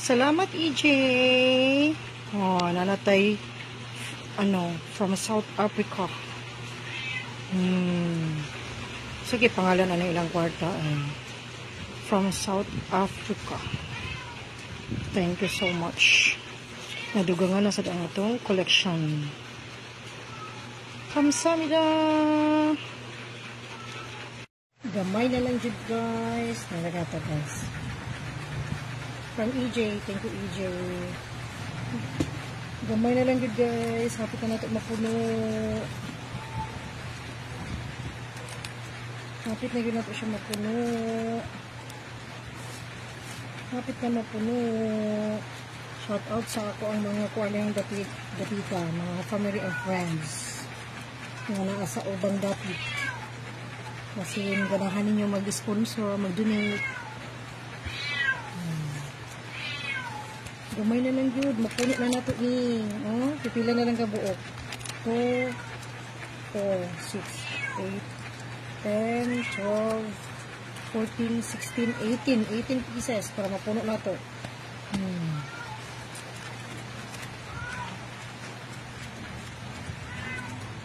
Salamat, EJ. Oh, nanatay, from South Africa. Sige, pangalan na ilang kwarta. From South Africa. Thank you so much. Nadugangan na sa atong collection. Kamsahamnida. Gamay na lang jud guys. Nalagata guys. From EJ. Thank you EJ. Gamay na lang jud guys. Hapit na natin mapuno. Hapit na yun natin siya mapuno. Hapit na mapuno. Shout out sa ako ang mga kuwalang dapita, mga family and friends. Mga naasa ubang dapit. Kasi ganahan ninyo mag-sponsor, mag-donate. Gamay na lang yun. Mapunit na nato ni. Pipila na lang kabuok. 2, 4, 6, 8, 10, 12, 14, 16, 18 pieces para mapuno na to.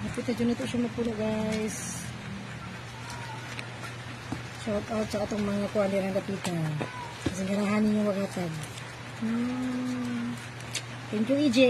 Napita dyan ito siya mapuno guys. Shout out sa atong mga kuwan din ang dapitan. Kasi ganahan ninyo magatag. Thank you EJ.